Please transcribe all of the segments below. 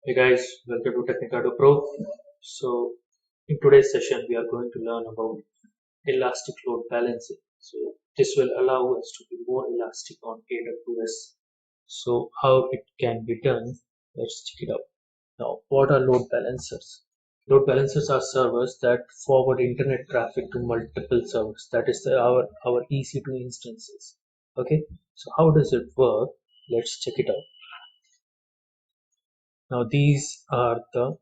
Hey guys, welcome to Technicado Pro. So, in today's session, we are going to learn about elastic load balancing. So, this will allow us to be more elastic on AWS. So, how it can be done? Let's check it out. Now, what are load balancers? Load balancers are servers that forward internet traffic to multiple servers. That is our EC2 instances. Okay, so how does it work? Let's check it out. Now, these are the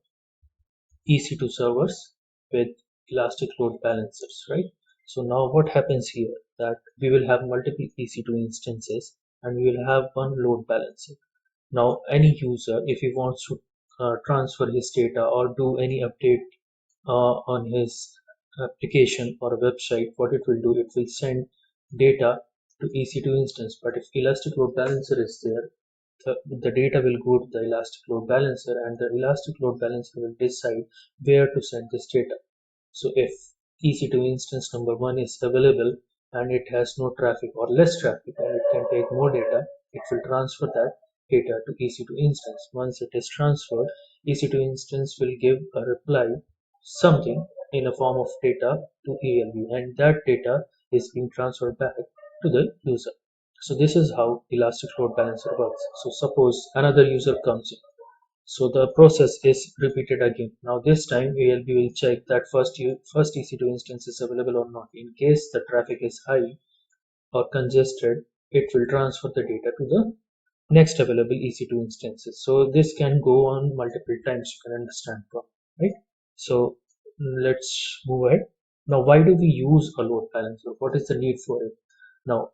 EC2 servers with elastic load balancers, right? So now what happens here that we will have multiple EC2 instances and we will have one load balancer. Now any user, if he wants to transfer his data or do any update on his application or website, what it will do, it will send data to EC2 instance. But if elastic load balancer is there, the data will go to the elastic load balancer and the elastic load balancer will decide where to send this data. So if EC2 instance number 1 is available and it has no traffic or less traffic and it can take more data, it will transfer that data to EC2 instance. Once it is transferred, EC2 instance will give a reply something in a form of data to ELB, and that data is being transferred back to the user. So this is how elastic load balancer works. So suppose another user comes in. So the process is repeated again. Now this time ELB will check that first EC2 instance is available or not. In case the traffic is high or congested, it will transfer the data to the next available EC2 instances. So this can go on multiple times, you can understand from, right? So let's move ahead. Now why do we use a load balancer? What is the need for it? Now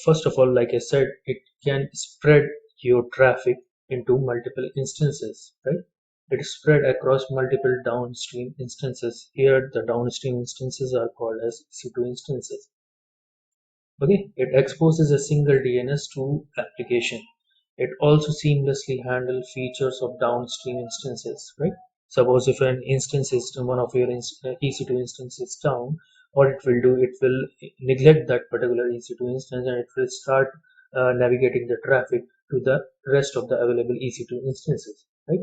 first of all, like I said, it can spread your traffic into multiple instances, right? It is spread across multiple downstream instances. Here the downstream instances are called as EC2 instances. Okay, it exposes a single DNS to application. It also seamlessly handles features of downstream instances, right? Suppose if an instance is one of your EC2 instances is down, what it will do, it will neglect that particular EC2 instance and it will start navigating the traffic to the rest of the available EC2 instances, right?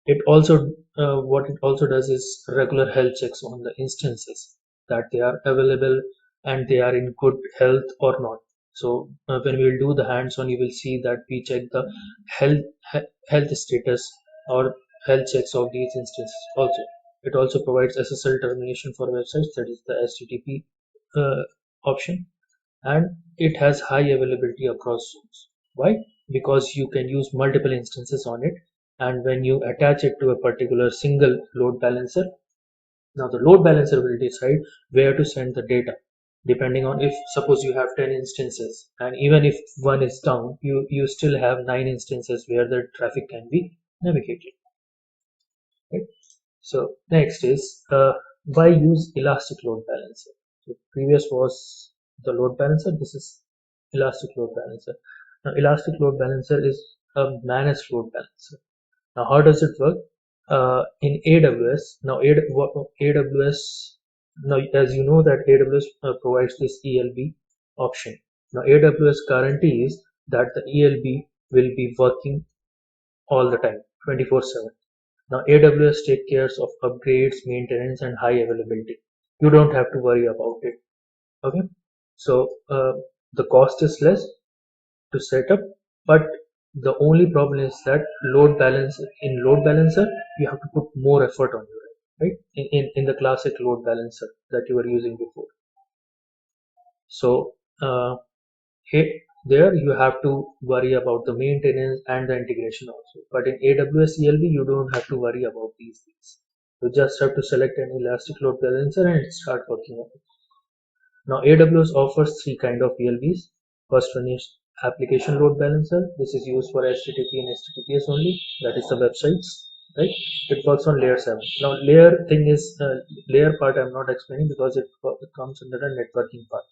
It also what it also does is regular health checks on the instances that they are available and they are in good health or not. So when we will do the hands-on, you will see that we check the health status or health checks of these instances also. It also provides SSL termination for websites, that is the HTTP option, and it has high availability across zones. Why? Because you can use multiple instances on it, and when you attach it to a particular single load balancer, now the load balancer will decide where to send the data depending on, if suppose you have 10 instances and even if one is down, you still have 9 instances where the traffic can be navigated, right? So next is why use elastic load balancer. So previous was the load balancer, this is elastic load balancer. Now elastic load balancer is a managed load balancer. Now how does it work? In AWS, now AWS, now as you know that AWS provides this ELB option. Now AWS guarantees that the ELB will be working all the time, 24/7. Now AWS takes care of upgrades, maintenance, and high availability. You don't have to worry about it. Okay, so the cost is less to set up, but the only problem is that load balancer you have to put more effort on you, right? In the classic load balancer that you were using before. So there you have to worry about the maintenance and the integration also. But in AWS ELB, you don't have to worry about these things. You just have to select an elastic load balancer and start working on it. Now AWS offers three kind of ELBs. First one is application load balancer. This is used for HTTP and HTTPS only. That is the websites, right? It works on layer 7. Now layer thing is layer part I'm not explaining because it comes under the networking part.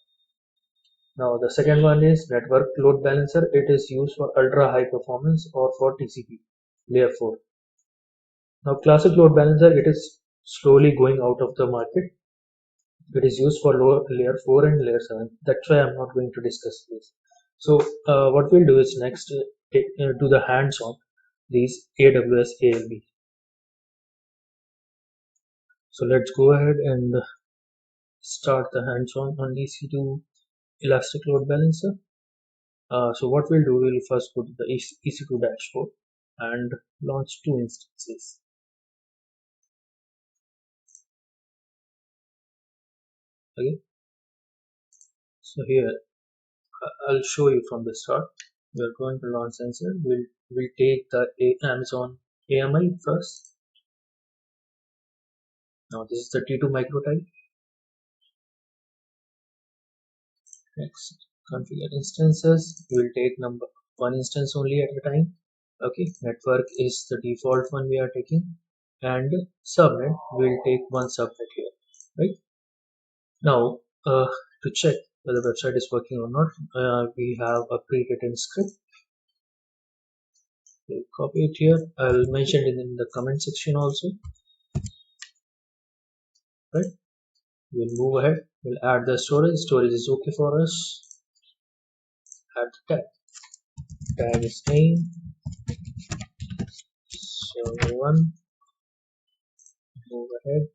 Now the second one is network load balancer. It is used for ultra high performance or for TCP layer 4. Now classic load balancer, it is slowly going out of the market. It is used for layer 4 and layer 7. That's why I'm not going to discuss this. So what we'll do is next do the hands-on. these AWS ELB. So let's go ahead and start the hands-on on EC2 Elastic Load Balancer. So what we'll do, we'll first go to the EC2 dashboard and launch two instances. Okay, so here I'll show you from the start. We're going to launch sensor. We'll take the Amazon AMI first. Now this is the T2 micro type. Next, configure instances. We'll take number one instance only at a time. Okay, network is the default one we are taking, and subnet we'll take one subnet here, right? Now to check whether the website is working or not, we have a pre-written script. We'll copy it here. I'll mention it in the comment section also, right? We'll move ahead. We'll add the storage. Storage is okay for us. Add the tag. Tag is name. Server 1. Move ahead.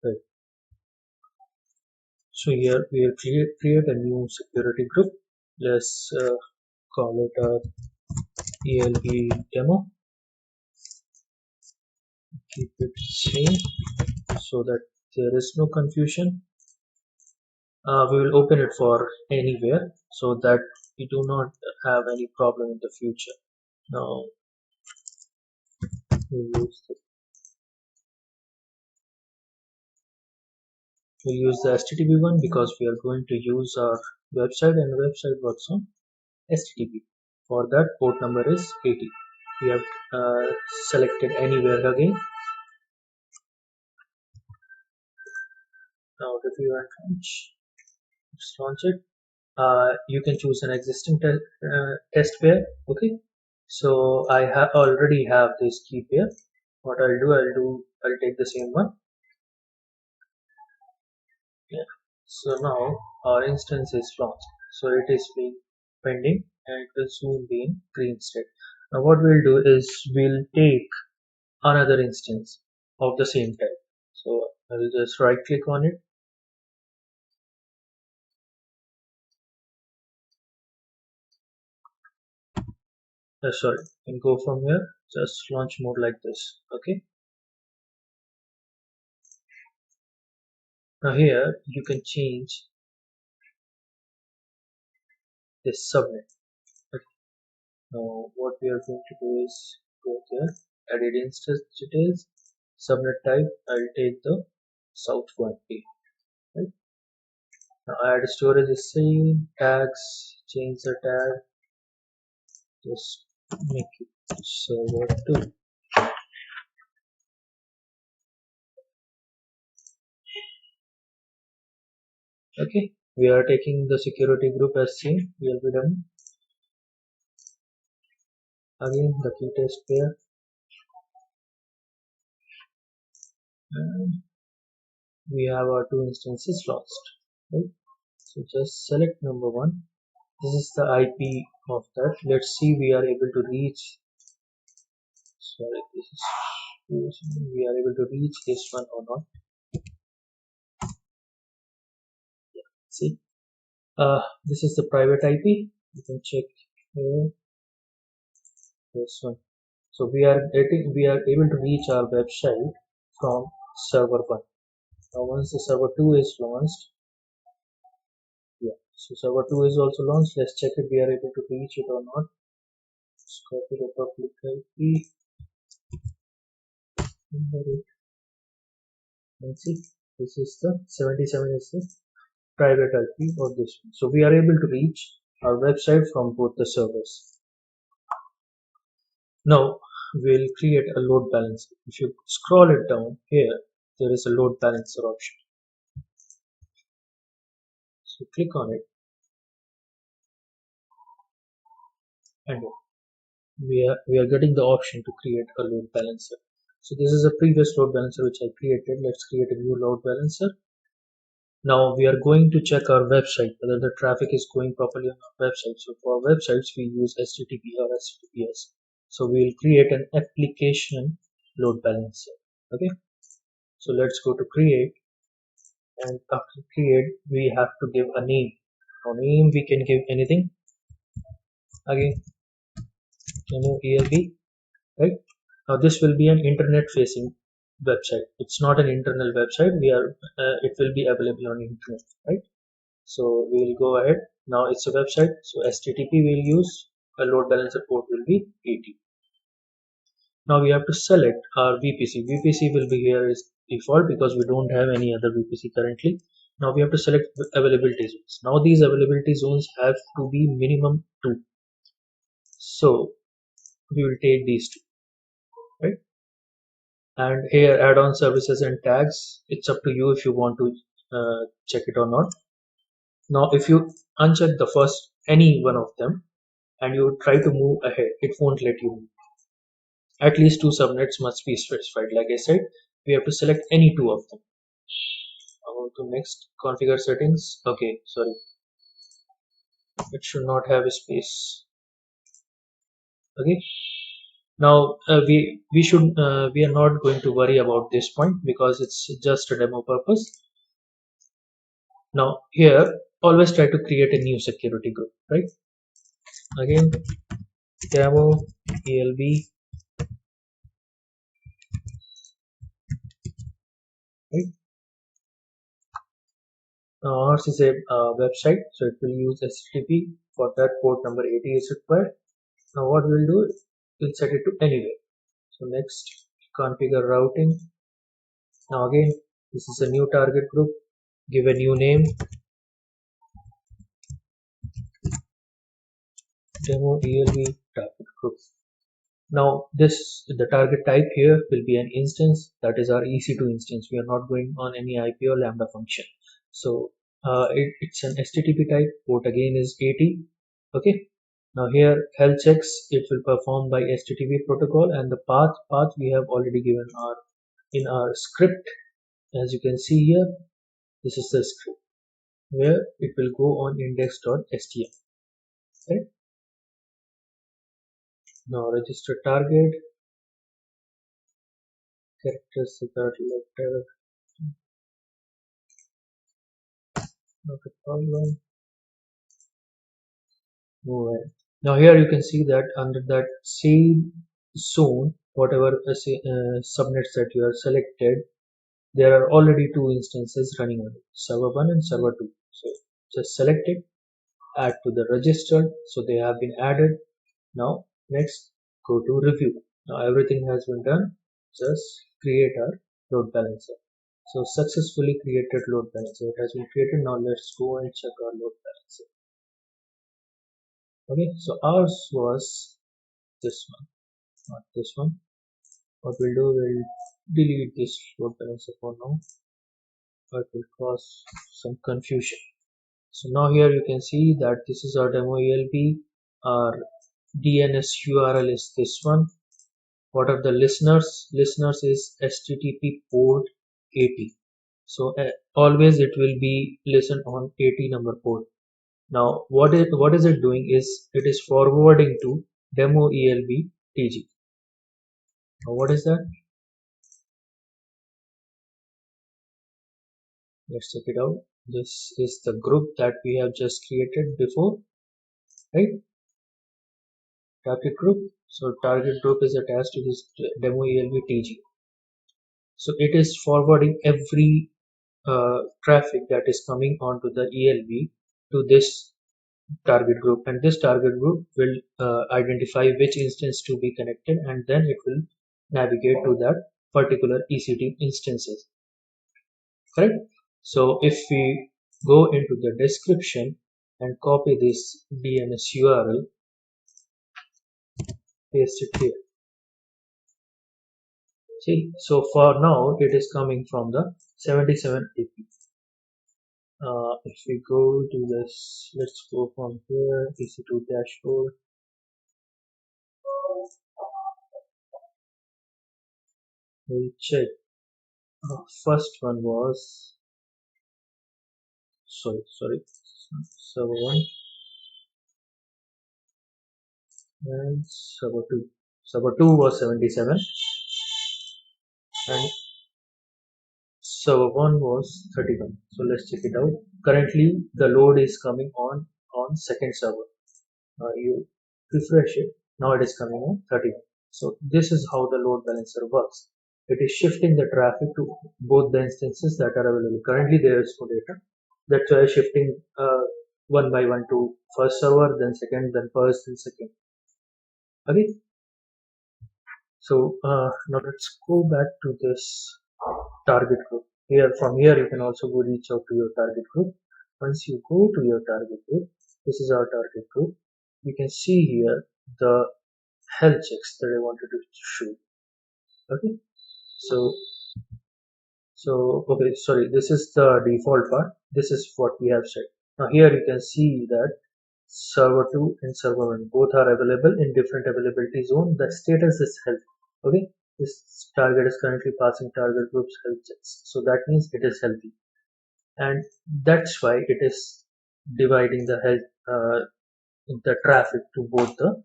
Right. So here we will create a new security group. Let's call it a ELB demo. Keep it same so that there is no confusion. We will open it for anywhere so that we do not have any problem in the future. Now we'll use the HTTP one because we are going to use our website, and the website works on HTTP. For that, port number is 80. We have selected anywhere again. Now review and launch. Let's launch it. You can choose an existing test pair. Okay, so I already have this key pair. What I'll take the same one. Yeah, so now our instance is launched, so it is being pending and it will soon be in green state. Now what we'll do is we'll take another instance of the same type. So I'll just right click on it. Sorry, and go from here, just launch mode like this. Okay, now here you can change this subnet. Okay. Now what we are going to do is go here, edit instance details, subnet type. I'll take the South 20. Right? Now add storage is same, tags, change the tag, just make it server 2. Okay, we are taking the security group as same. We'll be done. Again the key test pair, and we have our two instances lost. Right? So just select number one. This is the IP of that. Let's see we are able to reach. Sorry, this is we are able to reach this one or not. Yeah, see, this is the private IP. You can check here. This one. So we are able to reach our website from server 1. Now once the server 2 is launched, yeah, so server 2 is also launched. Let's check if we are able to reach it or not. Let's copy the public IP. And see, this is the 77 is the private IP of this one. So we are able to reach our website from both the servers. Now we'll create a load balancer. If you scroll it down here, there is a load balancer option. So click on it, and we are getting the option to create a load balancer. So this is a previous load balancer which I created. Let's create a new load balancer. Now we are going to check our website whether the traffic is going properly on our website. So for websites we use HTTP or HTTPS. So we will create an application load balancer. Okay, so let's go to create, and after create we have to give a name. For name we can give anything. Again, demo ELB, right? Now this will be an internet facing website. It's not an internal website. It will be available on internet, right? So we will go ahead. Now it's a website. So HTTP will use, a load balancer port will be 80. Now we have to select our VPC. VPC will be here as default because we don't have any other VPC currently. Now we have to select availability zones. Now these availability zones have to be minimum 2. So we will take these two, right? And here add-on services and tags. It's up to you if you want to check it or not. Now if you uncheck the first any one of them and you try to move ahead, it won't let you move. At least 2 subnets must be specified. Like I said, we have to select any 2 of them. I'll go to next, configure settings. Okay, sorry, it should not have a space. Okay, now we are not going to worry about this point because it's just a demo purpose. Now here, always try to create a new security group, right? Again, demo ELB, right? Now ours is a website, so it will use HTTP. For that, port number 80 is required. Now what we'll do, we'll set it to anywhere. So next, configure routing. Now again, this is a new target group. Give a new name, demo ELB target group. Now the target type here will be an instance, that is our EC2 instance. We are not going on any IP or Lambda function. So it's an HTTP type. Port again is 80. Okay. Now here health checks, it will perform by HTTP protocol, and the path we have already given in our script. As you can see here, this is the script where it will go on index.html. Right? Now register target, character security letter, not a problem. Move ahead. Now here you can see that under that same zone, whatever subnets that you have selected, there are already 2 instances running on it, server 1 and server 2. So just select it, add to the register, so they have been added. Now next, go to review. Now everything has been done. Just create our load balancer. So successfully created load balancer. It has been created. Now let's go and check our load balancer. Okay, so ours was this one, not this one. What we'll do, we'll delete this load balancer for now. It will cause some confusion. So now here you can see that this is our demo ELB. Our DNS URL is this one. What are the listeners? Listeners is HTTP port 80. So always it will be listen on 80 number port. Now what is it doing is it is forwarding to demo ELB TG. Now what is that? Let's check it out. This is the group that we have just created before, right? Target group. So target group is attached to this demo ELB TG. So it is forwarding every traffic that is coming onto the ELB to this target group, and this target group will identify which instance to be connected, and then it will navigate to that particular EC2 instances. Correct? So if we go into the description and copy this DNS URL, paste it here. See, so for now it is coming from the 77 AP. If we go to this, let's go from here, EC2 dashboard. We'll check. First one was sorry, server 1 and server 2. server 2 was 77 and server 1 was 31. So let's check it out. Currently the load is coming on second server. You refresh it, now it is coming on 31. So this is how the load balancer works. It is shifting the traffic to both the instances that are available. Currently there is no data, that's why shifting one by one to first server, then second, then first, then second. Okay, so now let's go back to this target group. Here, from here you can also go reach out to your target group. Once you go to your target group, this is our target group. You can see here the health checks that I wanted to show. Okay, so okay, sorry, this is the default part. This is what we have set. Now here you can see that server 2 and server 1 both are available in different availability zone. The status is health. Okay, this target is currently passing target groups health checks, so that means it is healthy, and that's why it is dividing the health the traffic to both the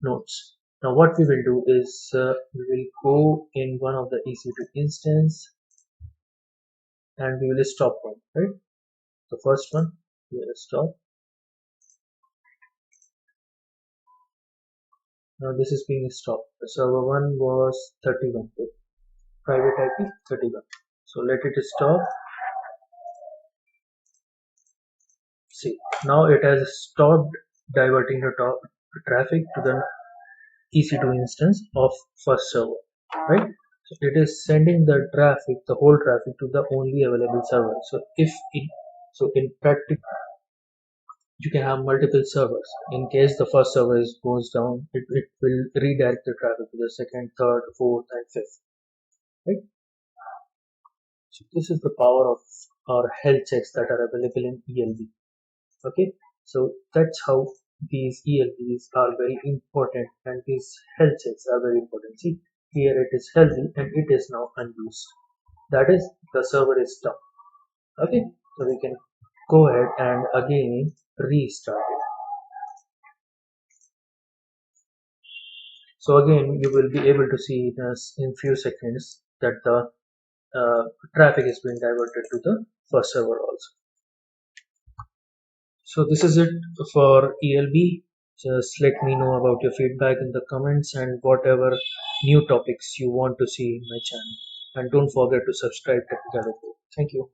nodes. Now what we will do is we will go in one of the EC2 instance and we will stop one, right? The first one, we will stop. Now this is being stopped. The server 1 was 31, okay? Private IP 31. So let it stop. See, now it has stopped diverting the traffic to the EC2 instance of first server, right? So it is sending the traffic, the whole traffic, to the only available server. So in practice, you can have multiple servers. In case the first server goes down, it will redirect the traffic to the second, third, fourth, and fifth, right? So this is the power of our health checks that are available in ELB. Okay, so that's how these ELBs are very important, and these health checks are very important. See, here it is healthy and it is now unused. That is, the server is stuck. Okay, so we can go ahead and again restart it. So again, you will be able to see this in few seconds that the traffic is being diverted to the first server also. So this is it for ELB. Just let me know about your feedback in the comments and whatever new topics you want to see in my channel. And don't forget to subscribe to Technicado. Thank you.